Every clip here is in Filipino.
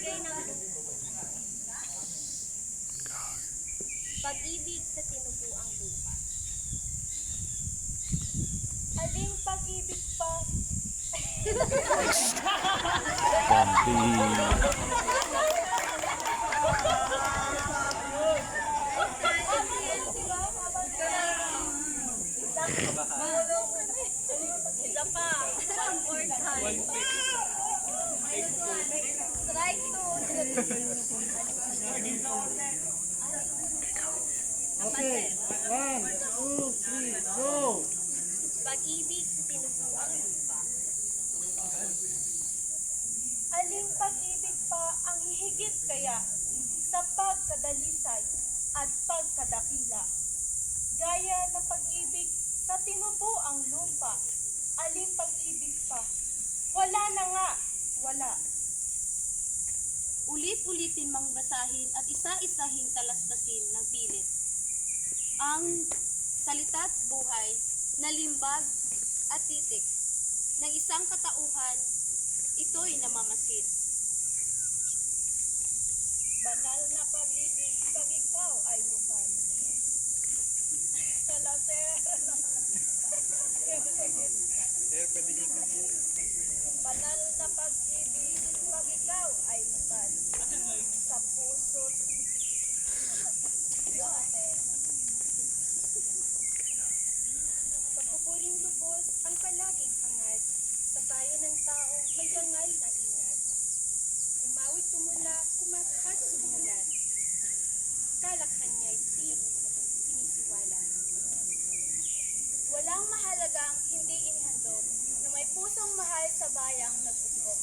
nagbibigay ng pag-ibig sa tinubuang lupa. Aling pag-ibig pa. Isa pa. One more time. Strike two. Okay, 1, 2, 3, go! Pag-ibig sa tinubuang lupa. Aling pag-ibig pa ang hihigit kaya sa pagkadalisay at pagkadakila. Gaya ng pag-ibig sa tinubuang lupa. Aling pag-ibig pa. Wala na nga. Wala. Ulit-ulitin mang basahin at isa-isahing talastasin ng pilit. Ang salita't buhay na limbag at titik ng isang katauhan, ito'y namamasid. Banal na pag-ibig pag ikaw ay bukal. Sa laser. Banal na pag-ibig pag ikaw ay bukal. Sa puso't Pagpupuring lubos ang palaging hangad sa bayan ng tao may bangal na ingat. Umawit tumula, kumathat sumulat. Kalakhan niya'y di sinisiwala. Walang mahalagang hindi inihandog na may pusong mahal sa bayang nagdugo.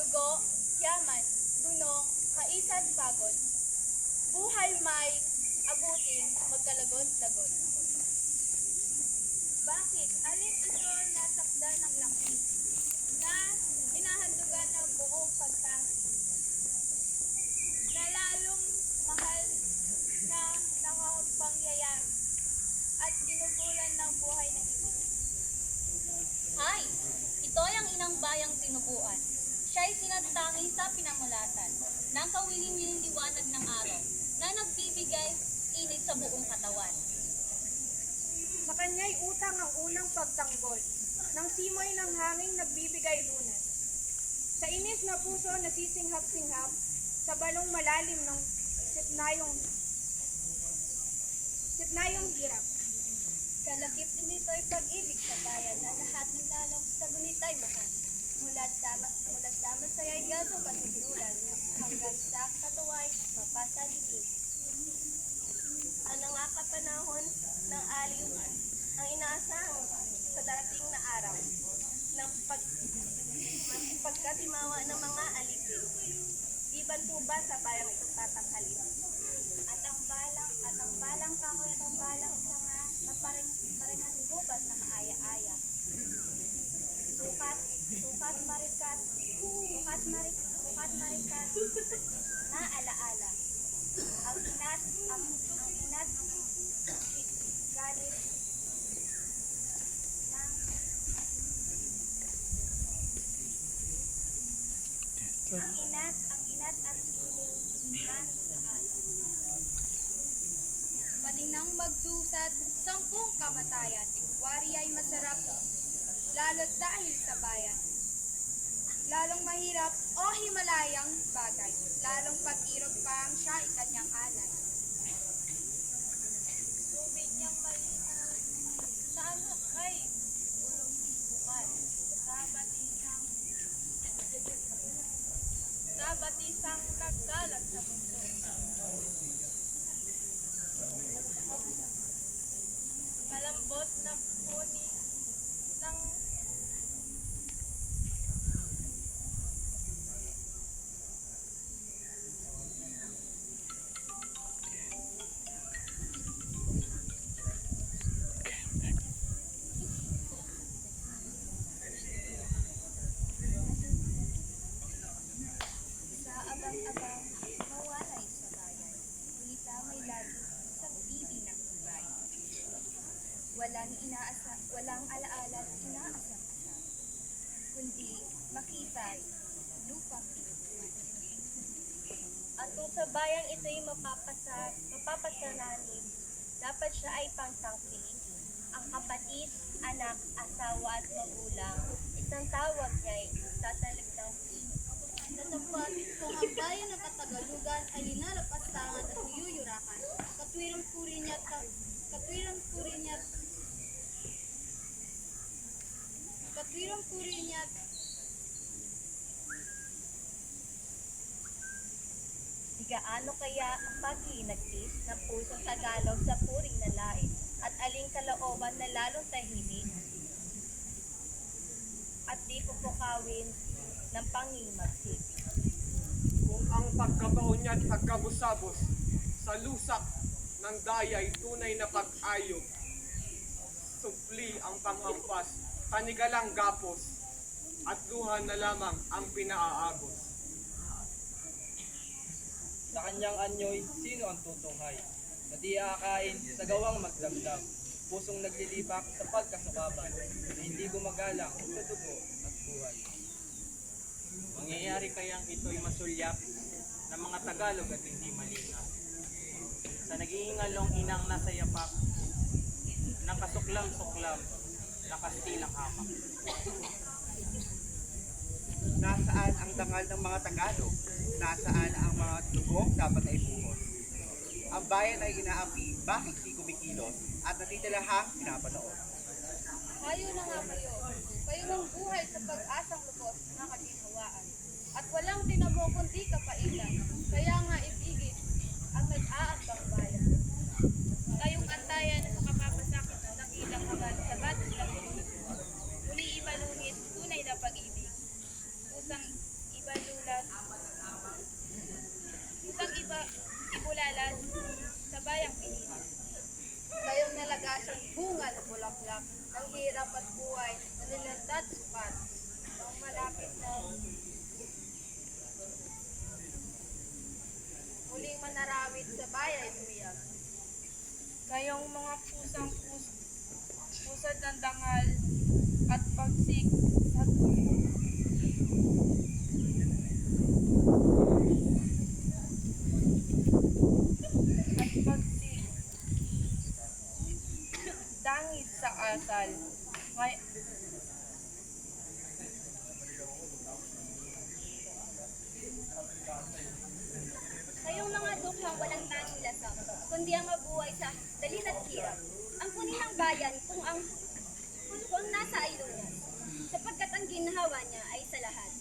Dugo, yaman, dunong, kaisad, pagod. Buhay may abuting magkalagot-lagot. Bakit? Alin ito nasakda ng laki na hinahandugan ng buong pagtanggi na lalong mahal na nakapangyayari at ginugulan ng buhay na ibig. Ay! Ito'y ang inang bayang tinubuan. Siya'y sinatangi sa pinamulatan ng kawiling-wiling liwanag ng araw na nagbibigay init sa buong katawan. sa kanya'y utang ang unang pagtanggol. Nang simoy ng hangin nagbibigay lunas. Sa inis na puso nasisinghap-singhap. Sa balong malalim ng sipnayong hirap. Kalakip din ito'y pag-ibig sa bayan na lahat ng lalong sa gunita'y mahal. Mula sa masaya'y gasong kasiguran hanggang sa katuwa'y mapasalitin. Ano nga kapanahon ng aliw ang inaasahan sa darating na araw ng pagkatimawa ng mga alipin. Iban po ba sa bayang ito tatanghalin? At ang balang kahoy at ang balang sanga na parehas gubat na maaya-aya. Sukat marikat na alaala. Ang inat galit ang inat at iliw na Pating nang magdusat, 10 kamatayan, wari ay masarap, lalo't dahil sa bayan. Lalong mahirap o himalayang bagay, lalong pag-irog pa ang siya ikanyang alay. tubig niyang malinaw. Saan ay bulong bukal? Sa batisang nagkalat sa mundo. Malambot na puni ng sa abang-abang mawalay sa bayan. Kulita may lagi sa bibi ng buhay. Walang alaala at inaasam-asam, kundi makita'y lupang pinupuan. At kung sa bayang ito'y mapapasanani, dapat siya ay pangsangkili. Ang kapatid, anak, asawa at magulang, isang tawag niya'y tatalagdang puso. Natapat kung ang bayan ng Katagalugan ay linalapastangan at niyuyurakan. Katwirang puri niya Gaano kaya ang paghinagpis ng pusong Tagalog sa puring na lain at aling kalooban na lalong tahimik at di pupukawin ng pangimagsik. Kung ang pagkataon niya't pagkabusabos sa lusak ng dayay tunay na pag-ayog, supli ang panghampas, kanigalang gapos, at luha na lamang ang pinaaagos. Sa kanyang anyoy, sino ang tutunghay? Na di aakain sa gawang magdamdam, pusong naglilipak sa pagkasukaban, na hindi gumagalang sa dugo at buhay. Mangyayari kayang ito'y masulyap ng mga Tagalog at hindi malinaw. Sa nag-iingalong inang nasa yapak, ng kasuklam-suklam na kastilang hamak. Nasaan ang dangal ng mga Tagalog? Nasaan ang mga dugong dapat ay buhos? Ang bayan ay inaapi, bakit di kumikilos? At natitilahang pinapanood. Hayo na nga kayo. Kayo ang buhay sa pag-asang lubos na kaginhawaan. At walang tinamo kundi kapailan. Kaya nga ibigin ang nag-aambang bayan. Kayong antayan sa kapapasakit ng dakilang habal sa batas ng mundo. Muli ibalungit tunay na pag-ibig. Pusang ibulalan sa bayang Pilipinas. Kayong nalagasang bunga na bulaklak ng hirap at buhay na nilantat sukat. Nang malapit na muling manarawit sa bayan umiyak. Kayong mga pusad ng dangal at pagsik at dangis sa asal. Kayong mga dukhang walang tanging lasang, kundi ang mabuhay sa dalit at hirap. Ang kunin ng bayan kung ang nasa ay lunas, sapagkat ang ginhawa niya ay sa lahat.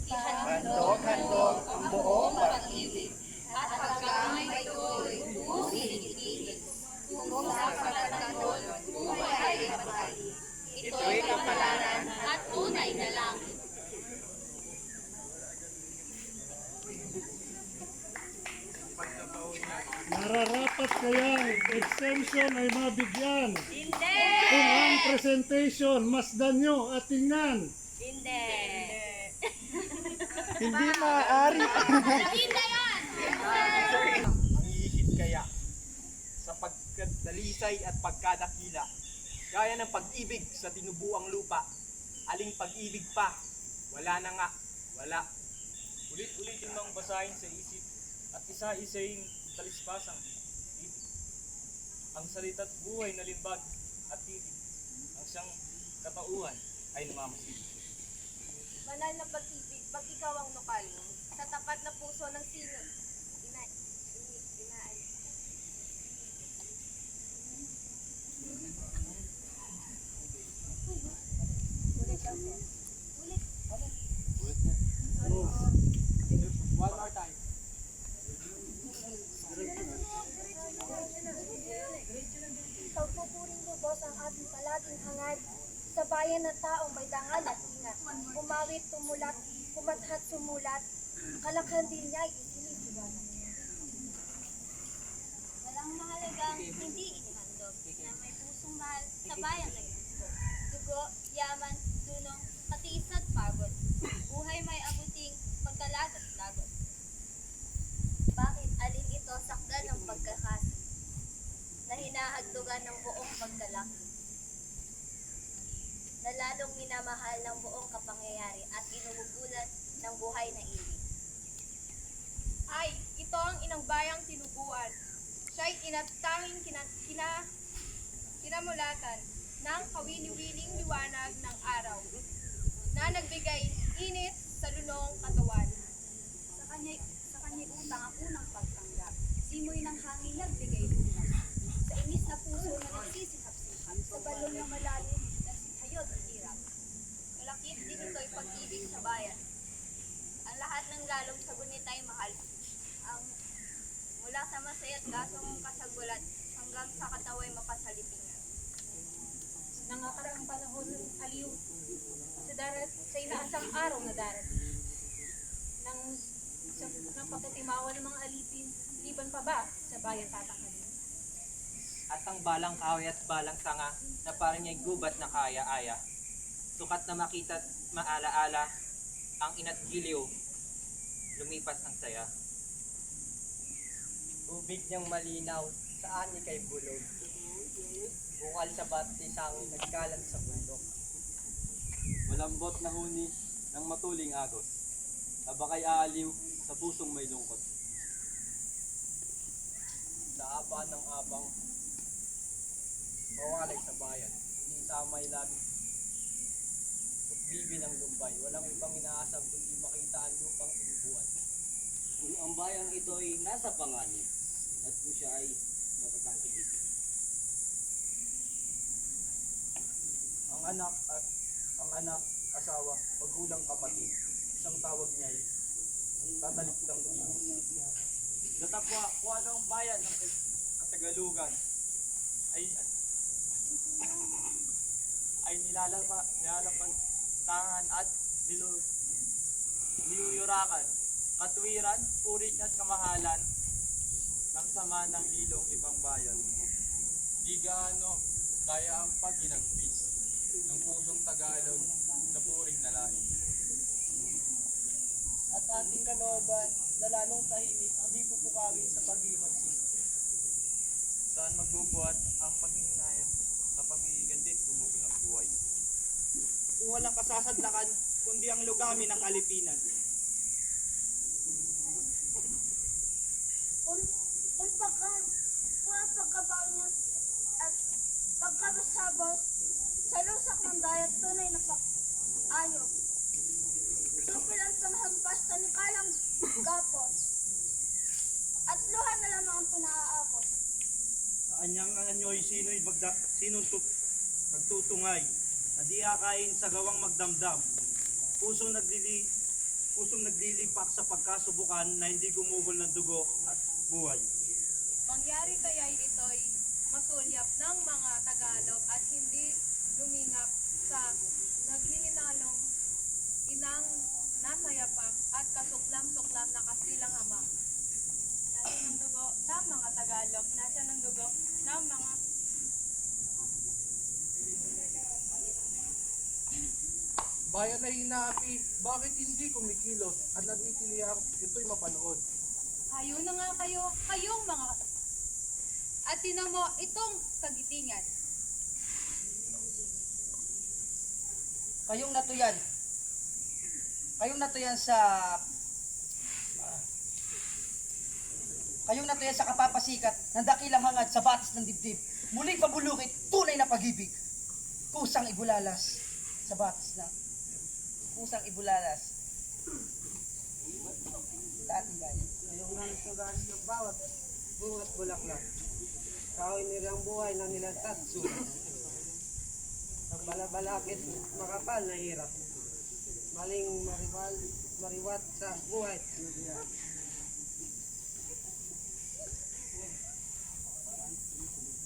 Handog ang buong pag-ibig. At pagkamay ito'y busigit-igit. Kung sa pagkatagol, buhay ay patay. Ito'y kapalaran at tunay na langit. Nararapat kayang exemption ay mabigyan Hindi! kung ang presentation masdan nyo at tingnan. Hindi! Hindi maaari. Hihit kaya sa pagkadalisay at pagkadakila, gaya ng pag-ibig sa tinubuang lupa, aling pag-ibig pa, wala na nga, wala. Ulit-ulitin mong basahin sa isip at isa-isaing talispasang ibig. Ang salita't buhay na limbag at titig, ang siyang katauhan ay namamasid. Banal na pag-ibig, pag ikaw ang nukal, sa tapat na puso ng sino, inaan. One more time. Pagpupuring lubos ang ating palaging hangad sa bayan ng taong may dangal at ingat. Umawit, tumulat, kumathat, sumulat, kalakhan din niya ay isinisigalan. Walang mahalagang hindi inihandog na may pusong mahal sa bayan na ito. Dugo, yaman, tulong, katiis at pagod. Buhay may abuting pagkalagot-lagot. Bakit alin ito sakdal ng pagkakasi na hinahagdugan ng buong pagkalaki, na lalong minamahal ng buong kapangyayari at inuugulan ng buhay na ibig. Ay, ito ang inang bayang tinubuan. Siya'y inatanging kinamulatan ng kawili-wiling liwanag ng araw na nagbigay init sa lunong katawan. Sa kanya'y utang ang unang pagtanggap. Simoy ng hangin nagbigay lunas. Sa inis na puso na nagsisinghap-singhap. Sa balon na malalim na hayod ng hirap. Malakit din ito'y pag-ibig sa bayan. Ang lahat ng lalong sa gunit ay mahal. Ang mula sa masaya't gasong kasagulat hanggang sa katawa'y mapasalipingan. Nangakaraang panahon ng aliw sa inaasang araw na darating. Nang pagkatimawa ng mga alipin, liban pa ba sa bayan tatanghalin? At ang balang kahoy at balang sanga na parang niya'y gubat na kaya-aya. Sukat na makita't maala-ala ang ina't giliw, lumipas ang saya. Tubig niyang malinaw, saan ika'y bulog. Bukal sa batisang nagkalat sa bundok. Malambot na huni ng matuling agos, na baka'y aaliw sa pusong may lungkot. Sa aba ng abang, mawalay sa bayan, inisamay langit. Bibi ng lumbay, walang ibang inaasam kundi makita ang lupang tinubuan. Kung ang bayang ito ay nasa panganib, at kung siya ay mapatangkigit. Ang anak, asawa, magulang, kapatid, isang tawag niya ay tataliktang ibo. Datapwa, kung anong bayan ng Katagalugan ay nilalapantangan at niluyurakan. Katwiran, puri at kamahalan ng sama ng ilong ibang bayan. Di gaano kaya ang pagginagpis ng pusong Tagalog sa puring nalain. At ating kalooban, na lalong tahimik ang di pupukawin sa pag-imagsik. Saan magbubuhat ang paghihinayang sa pag-iigandit gumugol ng buhay? Kung walang kasasadlakan, kundi ang lugami ng kalipinan. Kung pagkabangat at pagkabasabas sa lusak ng dayat tunay na pag-ayok. Supil ang panghampas sa nikalang gapos. At luha na lamang ang pinaaakos. Anyang anyo'y sinong nagtutungay, na di akain sa gawang magdamdam. Pusong naglilipak sa pagkasubukan na hindi gumuhol ng dugo at buhay. Mangyari kaya ito'y masulyap ng mga Tagalog at hindi lumingap sa naghihinalong inang nasa yapak at kasuklam-suklam na kasilang hamak. Nasa ng dugo ng mga Tagalog, nasa ng dugo ng mga Bayan ay inaapi, bakit hindi kumikilos at natitiliyang ito'y mapanood? Hayo na nga kayong mga at tinan mo itong kagitingan. Kayong natuyan sa kapapasikat ng dakilang hangad sa batas ng dibdib. Muling pabulukit, tunay na pag-ibig. Kusang ibulalas sa batas na. Kusang ibulalas sa ating bayan. Ngayong halos na garis ng bawat bungat bulaklak. Kahoy nilang buhay na nilantat sulat. Ang balabalakit makapal na hirap. Maling mariwat sa buhay.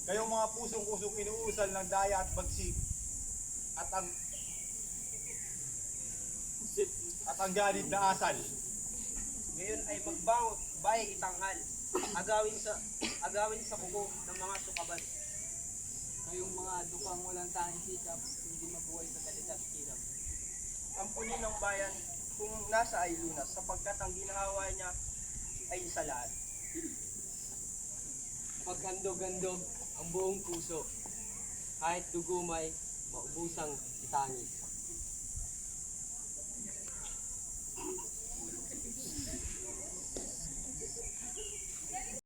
Kayong mga pusong-kusong inuusal ng daya at bagsik at ang ganid na asal. Ngayon ay magbangot, bayay itanghal. Agawin sa kuko ng mga sukaban. Kayong mga dukang walang tanging sikap, hindi mabuhay sa dalit at hirap. Ampunin ng bayan kung nasa ay lunas sapagkat ang ginawa niya ay sa lahat. Paghandog-handog ang buong puso. Kahit dugumay, maubusang itangis.